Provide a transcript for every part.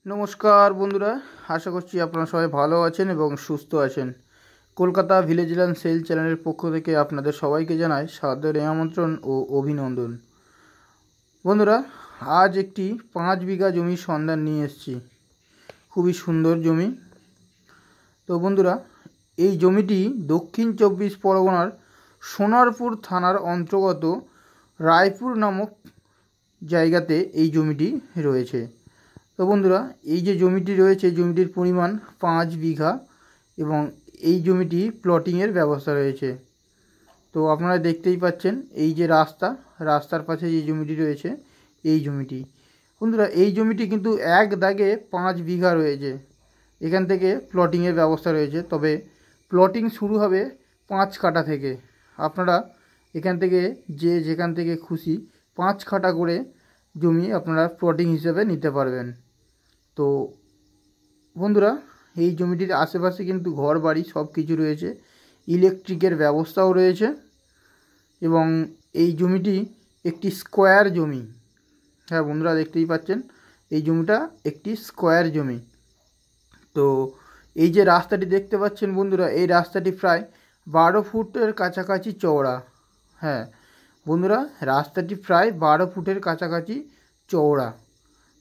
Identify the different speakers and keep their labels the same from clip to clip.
Speaker 1: নমস্কার বন্ধুরা, আশা করছি আপনারা সবাই ভালো আছেন এবং সুস্থ আছেন। কলকাতা ভিলেজ ল্যান্ড সেল চ্যানেলের পক্ষ থেকে আপনাদের সবাইকে জানাই সাদর আমন্ত্রণ ও অভিনন্দন। বন্ধুরা, আজ একটি 5 বিঘা জমির সন্ধান নিয়ে এসেছি। খুবই সুন্দর জমি। তো বন্ধুরা, এই জমিটি দক্ষিণ 24 পরগনার সোনারপুর থানার অন্তর্গত রায়পুর নামক জায়গাতে এই জমিটি রয়েছে। তো বন্ধুরা, এই যে জমিটি রয়েছে, জমিটির পরিমাণ 5 বিঘা এবং এই জমিটি প্লটিংয়ের ব্যবস্থা রয়েছে। তো আপনারা দেখতেই পাচ্ছেন, এই যে রাস্তার পাশে যে জমিটি রয়েছে এই জমিটি। বন্ধুরা, এই জমিটি কিন্তু এক দাগে 5 বিঘা রয়েছে। এখান থেকে প্লটিংয়ের ব্যবস্থা রয়েছে, তবে প্লটিং শুরু হবে 5 কাঠা থেকে। আপনারা এখান থেকে যেখান থেকে খুশি 5 কাঠা করে জমি আপনারা প্লটিং হিসেবে নিতে পারবেন। তো বন্ধুরা, এই জমিটির আশেপাশে কিন্তু ঘর বাড়ি সব কিছু রয়েছে, ইলেকট্রিকের ব্যবস্থাও রয়েছে এবং এই জমিটি একটি স্কোয়ার জমি। হ্যাঁ বন্ধুরা, দেখতেই পাচ্ছেন এই জমিটা একটি স্কোয়ার জমি। তো এই যে রাস্তাটি দেখতে পাচ্ছেন বন্ধুরা, এই রাস্তাটি প্রায় 12 ফুটের কাছাকাছি চওড়া। হ্যাঁ বন্ধুরা, রাস্তাটি প্রায় 12 ফুটের কাছাকাছি চওড়া।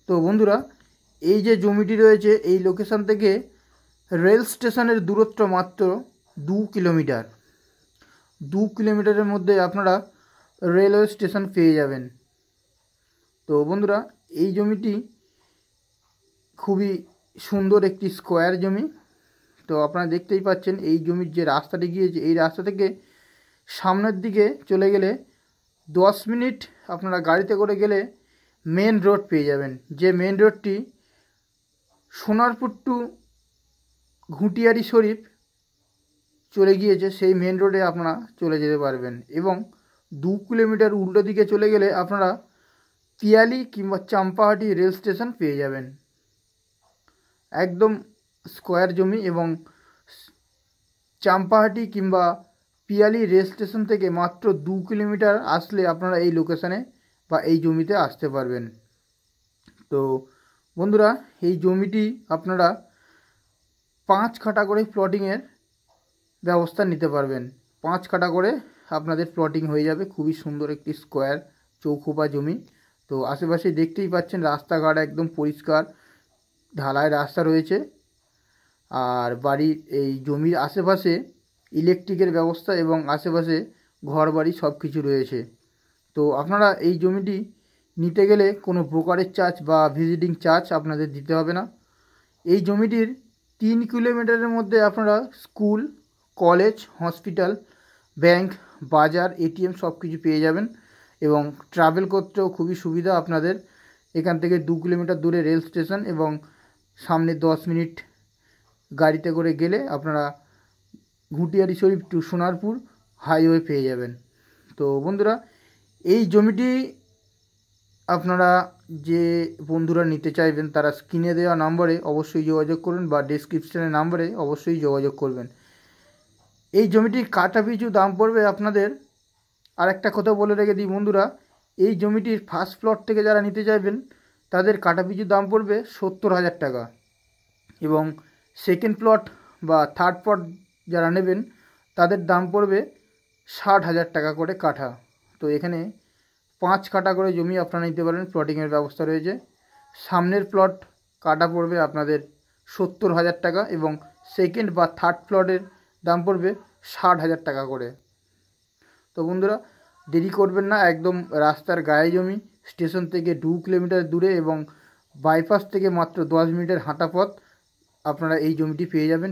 Speaker 1: তো বন্ধুরা, এই যে জমিটি রয়েছে এই লোকেশন থেকে রেল স্টেশনের দূরত্ব মাত্র 2 কিলোমিটার। 2 কিলোমিটারের মধ্যে আপনারা রেলওয়ে স্টেশন পেয়ে যাবেন। তো বন্ধুরা, এই জমিটি খুবই সুন্দর একটি স্কোয়ার জমি। তো আপনারা দেখতেই পাচ্ছেন এই জমির যে রাস্তাটি গিয়েছে, এই রাস্তা থেকে সামনের দিকে চলে গেলে 10 মিনিট আপনারা গাড়িতে করে গেলে মেন রোড পেয়ে যাবেন। যে মেন রোডটি সোনারপুর টু ঘুটিয়ারি শরীফ চলে গিয়েছে, সেই মেন রোডে আপনারা চলে যেতে পারবেন। এবং 2 কিলোমিটার উল্টো দিকে চলে গেলে আপনারা পিয়ালি কিংবা চাম্পাহাটি রেল স্টেশন পেয়ে যাবেন। একদম স্কোয়ার জমি এবং চাম্পাহাটি কিংবা পিয়ালি রেল স্টেশন থেকে মাত্র 2 কিলোমিটার আসলে আপনারা এই লোকেশানে বা এই জমিতে আসতে পারবেন। তো বন্ধুরা, এই জমিটি আপনারা 5 কাঠা করে প্লটিংয়ের ব্যবস্থা নিতে পারবেন। 5 কাঠা করে আপনাদের প্লটিং হয়ে যাবে। খুবই সুন্দর একটি স্কোয়ার চৌখোপা জমি। তো আশেপাশে দেখতেই পাচ্ছেন রাস্তাঘাট একদম পরিষ্কার, ঢালাই রাস্তা রয়েছে। আর বাড়ির এই জমির আশেপাশে ইলেকট্রিকের ব্যবস্থা এবং আশেপাশে ঘর বাড়ি সব কিছু রয়েছে। তো আপনারা এই জমিটি নিতে গেলে কোনো ব্রোকারেজ চার্জ বা ভিজিটিং চার্জ আপনাদের দিতে হবে না। এই জমিটির 3 কিলোমিটারের মধ্যে আপনারা স্কুল, কলেজ, হসপিটাল, ব্যাংক, বাজার, এটিএম সব কিছু পেয়ে যাবেন এবং ট্রাভেল করতেও খুবই সুবিধা আপনাদের। এখান থেকে 2 কিলোমিটার দূরে রেল স্টেশন এবং সামনে 10 মিনিট গাড়িতে করে গেলে আপনারা ঘুটিয়ারি শরীফ টু সোনারপুর হাইওয়ে পেয়ে যাবেন। তো বন্ধুরা, এই জমিটি আপনারা যে বন্ধুরা নিতে চাইবেন তারা স্ক্রিনে দেওয়া নম্বরে অবশ্যই যোগাযোগ করুন বা ডেসক্রিপশনের নম্বরে অবশ্যই যোগাযোগ করবেন। এই জমিটির কাঠা পিছু দাম পড়বে আপনাদের। আর একটা কথা বলে রেখে দিই বন্ধুরা, এই জমিটির ফার্স্ট প্লট থেকে যারা নিতে চাইবেন তাদের কাঠা পিছু দাম পড়বে 70,000 টাকা এবং সেকেন্ড প্লট বা থার্ড প্লট যারা নেবেন তাদের দাম পড়বে 60,000 টাকা করে কাঠা। তো এখানে 5 কাঠা করে জমি আপনারা নিতে পারেন, প্লটিংয়ের ব্যবস্থা রয়েছে। সামনের প্লট কাঠা পড়বে আপনাদের 70,000 টাকা এবং সেকেন্ড বা থার্ড প্লটের দাম পড়বে 60,000 টাকা করে। তো বন্ধুরা, দেরি করবেন না, একদম রাস্তার গায়ে জমি, স্টেশন থেকে 2 কিলোমিটার দূরে এবং বাইপাস থেকে মাত্র 10 মিনিটের হাঁটা পথ আপনারা এই জমিটি পেয়ে যাবেন।